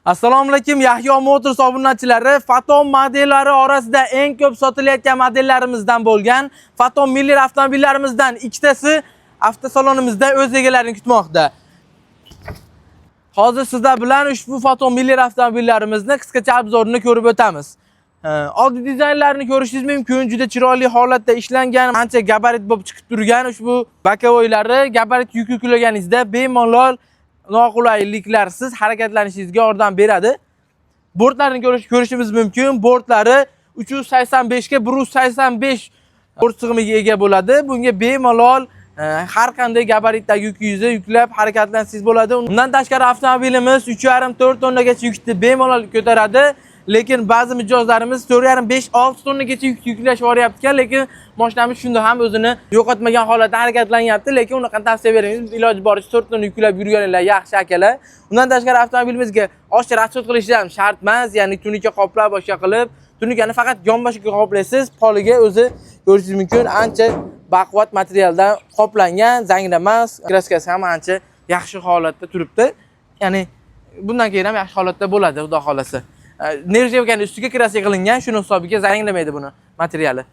Assalomu alaykum Yahyo Motors obunachilari. Faton modellari orasida eng ko'p sotilayotgan modellarimizdan bo'lgan Faton Miller avtomobillarimizdan ikkitasi avtosalonimizda o'z egalarini kutmoqda. Hozir sizlar bilan ushbu Faton Miller avtomobillarimizni qisqacha obzorini ko'rib o'tamiz. Oddiy dizaynlarini ko'rishingiz mumkin. Juda chiroyli holatda ishlangan, ancha gabarit bo'lib chiqib turgan ushbu bokovoylari gabarit yuk yuklaganingizda bemalol noqulayliklarsiz harakatlanishingizga yordam beradi. Bortlarini ko'rishimiz mumkin. Bortlari 385 ga 185 bort sig'imiga ega bo'ladi. Bunga bemalol har qanday gabaritdagi yukingizni yuklab harakatlansangiz bo'ladi. Undan tashqari avtomobilimiz 3,5-4 tonnagacha yukni bemalol ko'taradi. Lekin ba'zi mijozlarimiz 4,5-6 tonnagacha yuk yuklash boryapti, lekin mashinamiz shunda ham o'zini yo'qotmagan holatda harakatlanyapti, lekin unaqa tavsiya beramiz. Iloji boricha 4 tonna yuklab yurganlar yaxshi akalar. Undan tashqari avtomobilimizga oshcha rasxod qilish ham shart emas, ya'ni tunika qoplab boshqa qilib, tunikani faqat yonboshiga qoplaysiz. Poliga o'zi ko'rishingiz mumkin, ancha baquvvat materialdan qoplangan, zangramas, kraskasi ham ancha yaxshi holatda turibdi. Ya'ni bundan keyin ham yaxshi holatda bo'ladi, xudo xolasa. Nerjevkani ustiga kraska qilingan, shuni hisobiga zanglamaydi buni materiali.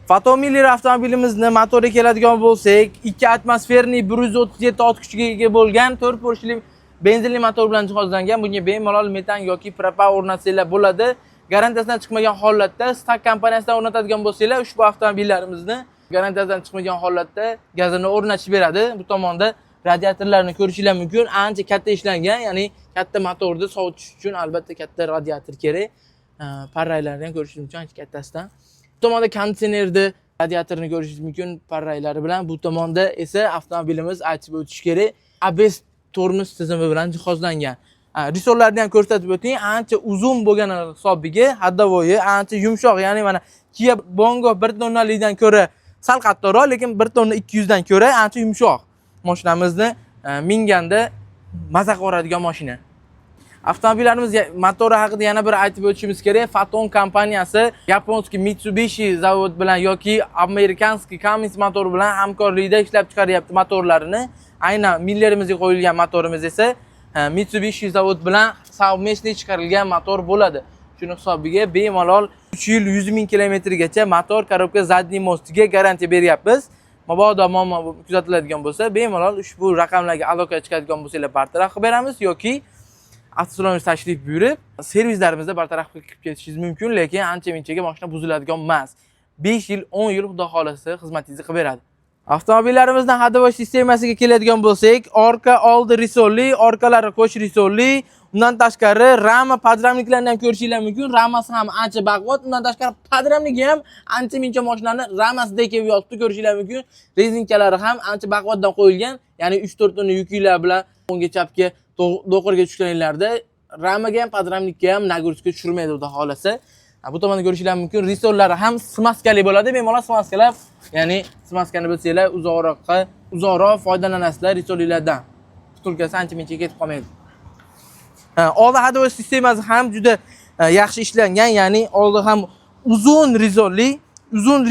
Faton Miller avtomobilimizni motoriga keladigan bo'lsak, 2 atmosferniy 137 ot kuchiga ega bo'lgan 4 porshli benzinli motor bilan jihozlangan. Bunga bemalol metan yoki propan o'rnatsanglar bo'ladi. Garantiyasidan chiqmagan holatda Stark kompaniyasidan o'rnatadigan bo'lsanglar, ushbu avtomobillarimizni garantiyasidan chiqmagan holatda gazini o'rnatib beradi. Bu tomonda radiatorlarni ko'rishingiz mumkin. Ancha katta ishlangan, ya'ni katta motorni sovutish uchun albatta katta radiator kerak. Parraylarni ham ko'rishingiz mumkin ancha kattasidan. Bu tomonda konditsionerni, radiatorni ko'rishingiz mumkin parraylari bilan. Bu tomonda esa avtomobilimiz aytib o'tish kerak, ABS tormoz tizimi bilan jihozlangan. Risollarni ham ko'rsatib o'ting. Ancha uzun bo'lgan hisobiga haddavoyi ancha yumshoq, ya'ni mana Kia Bongo 1 tonnalikdan ko'ra sal qattiqroq, lekin 1 tonna 200 dan ko'ra ancha yumshoq. Mashinamizni minganda maza qiladigan mashina. Avtomobillarimiz motori haqida yana bir aytib o'tishimiz kerak. Faton kompaniyasi yaponskiy Mitsubishi zavod bilan yoki amerikanskiy Cummins motor bilan hamkorlikda ishlab chiqaryapti motorlarini. Aynan Millerimizga qo'yilgan motorimiz esa Mitsubishi zavod bilan совместный chiqarilgan motor bo'ladi. Shuni hisobiga bemalol 3 yil 100 ming kilometrgacha motor, korobka zadniy mostiga garantiya beryapmiz. Mabodo muammo kuzatiladigan bo'lsa, bemalol ushbu raqamlarga aloqaga chiqadigan bo'lsanglar bartaraf qilib beramiz yoki avtosalonimizga tashrif buyurib, servislarimizda bartaraf qilib ketishingiz mumkin, lekin ancha-munchaga mashina buziladigan emas. 5 yil, 10 yil xudo xolasa xizmatingizni qilib beradi. Avtomobillarimizning haydovchi sistemasiga keladigan bo'lsak, orqa oldi risolli, orqalari qo'sh risolli, undan tashqari rama podramniklarni ham ko'rishingiz mumkin. Ramasi ham ancha baquvvat, undan tashqari podramniki ham ancha-muncha mashinani ramasida kelib yotibdi, ko'rishingiz mumkin. Rezinkalari ham ancha baquvvatdan qo'yilgan, ya'ni 3-4 tonna yukinglar bilan o'ngga chapga do'qirga tushganinglarda ramaga ham podramnikka ham naguruzga tushirmaydi xudo xolasa. Bu tomonda ko'rishingiz mumkin. Risollari ham smaskali bo'ladi, bemalol smaskalab, ya'ni smaskani bilsanglar uzoqroq foydalanasizlar risollardan. Qutulkasi ancha-muncha ketib qolmaydi. Oldi haydovchi sistemasi ham juda yaxshi ishlangan, ya'ni oldi ham uzun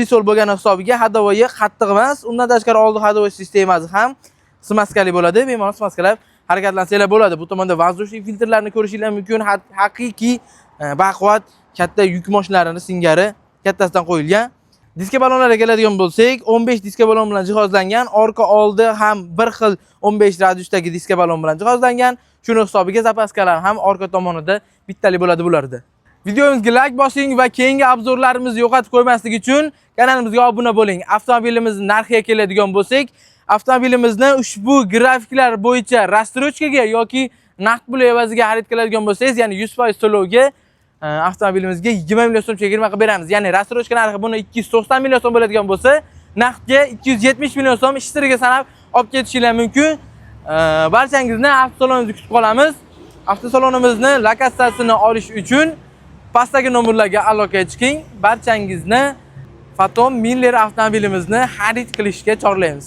risol bo'lgani hisobiga haydovchi qattiq emas. Undan tashqari oldi haydovchi sistemasi ham smaskali bo'ladi, bemalol smaskalab harakatlansanglar bo'ladi. Bu tomonda воздушный filtrlarni ko'rishingiz mumkin. Haqiqiy baquvvat katta yuk mashinalarining singari kattasidan qo'yilgan. Diska balonlarga keladigan bo'lsak, 15 diska balon bilan jihozlangan. Orqa oldi ham bir xil 15 radiusdagi diska balon bilan jihozlangan. Shuni hisobiga zapaskalar ham orqa tomonida bittali bo'ladi bularda. Videomizga like bosing va keyingi obzorlarimizni yo'qotib qo'ymaslik uchun kanalimizga obuna bo'ling. Avtomobilimizning narxiga keladigan bo'lsak, avtomobilimizni ushbu grafiklar bo'yicha rastrochkaga yoki naqd pul evaziga xarid qiladigan bo'lsangiz, ya'ni 100% to'lovga avtomobilimizga 20 million so'm chegirma qilib beramiz. Ya'ni rastrochka narxi buni 290 million so'm bo'ladigan bo'lsa, naqdga 270 million so'm ish siriga sanab olib ketishingiz mumkin. Barchangizni avtosalonimizda kutib qolamiz. Avtosalonimizni lokatsiyasini olish uchun pastdagi nomerlarga aloqaga chiqing. Barchangizni Faton Miller avtomobilimizni xarid qilishga chorlaymiz.